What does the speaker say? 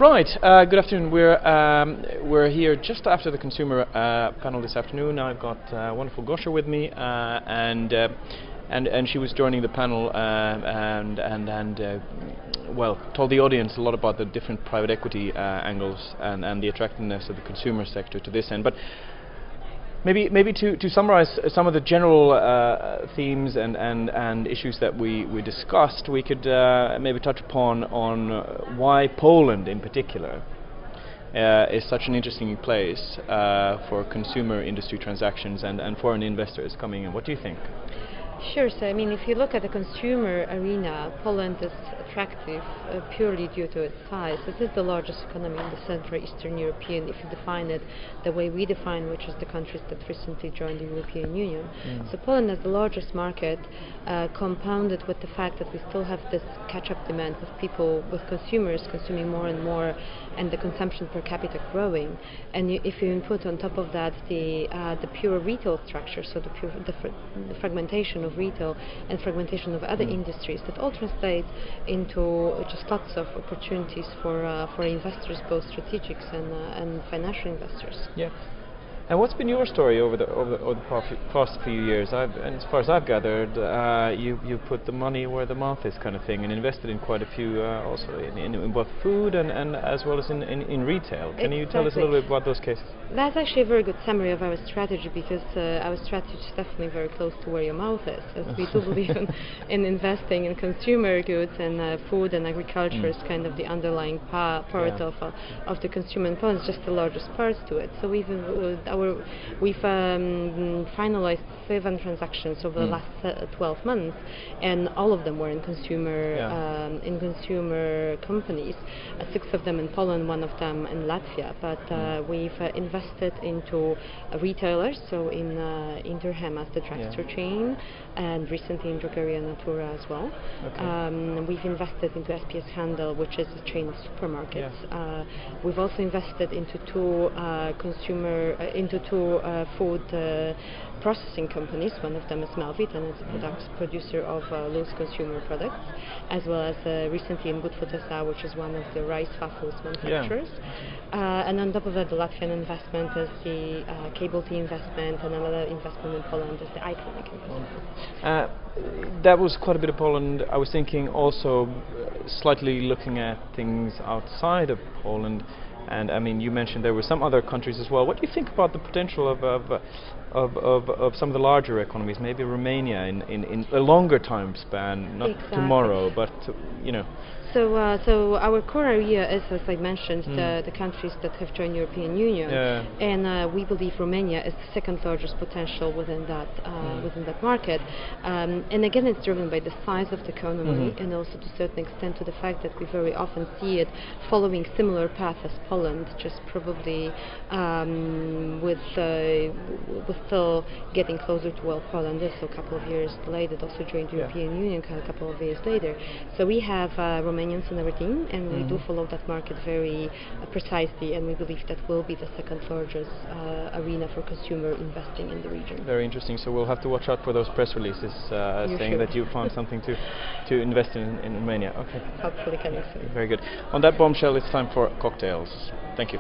Right. Good afternoon. We're here just after the consumer panel this afternoon. I've got wonderful Gosha with me, and she was joining the panel well, told the audience a lot about the different private equity angles and the attractiveness of the consumer sector to this end. But maybe to summarize some of the general themes and issues that we discussed, we could maybe touch upon why Poland in particular is such an interesting place for consumer industry transactions and foreign investors coming in. What do you think? Sure. So, I mean, if you look at the consumer arena, Poland is attractive purely due to its size. It is the largest economy in the Central Eastern European, if you define it the way we define, which is the countries that recently joined the European Union. So Poland has the largest market, compounded with the fact that we still have this catch-up demand with consumers consuming more and more, and the consumption per capita growing. And if you input on top of that the pure retail structure, so the fragmentation of retail and fragmentation of other industries, that all translates into just lots of opportunities for investors, both strategics and financial investors. Yeah. And what's been your story over the past few years? And as far as I've gathered, you put the money where the mouth is, kind of thing, and invested in quite a few, also in both food and as well as in retail. Can you tell us a little bit about those cases? That's actually a very good summary of our strategy, because our strategy is definitely very close to where your mouth is, as we do believe in investing in consumer goods, and food and agriculture is kind of the underlying part of the consumer, and Poland is just the largest part to it. So we've finalized 7 transactions over the last 12 months, and all of them were in consumer companies. 6 of them in Poland, 1 of them in Latvia. But we've invested into retailers, so in Interhemas, the drugstore chain, and recently in Drogeria Natura as well. Okay. We've invested into SPS Handel, which is a chain of supermarkets. Yeah. We've also invested into 2 food processing companies. One of them is Malvit, and it's a producer of loose consumer products, as well as recently in Good Food SA, which is one of the rice waffles manufacturers. Yeah. And on top of that, the Latvian investment is the Cable T investment, and another investment in Poland is the Iconic investment. That was quite a bit of Poland. I was thinking also slightly looking at things outside of Poland. And I mean, you mentioned there were some other countries as well. What do you think about the potential of some of the larger economies, maybe Romania in a longer time span, not tomorrow, but you know? So our core area is, as I mentioned, the countries that have joined European Union, and we believe Romania is the 2nd largest potential within that market. And again, it's driven by the size of the economy, and also to a certain extent to the fact that we very often see it following similar path as Poland, just probably with still getting closer to where Poland is. So a couple of years delayed. It also joined the European Union a couple of years later. So we have Romanians in our team, and we do follow that market very precisely, and we believe that will be the 2nd largest arena for consumer investing in the region. Very interesting. So we'll have to watch out for those press releases saying that you found something to invest in Romania. Okay. Hopefully coming soon. Very good. On that bombshell, it's time for cocktails. Thank you.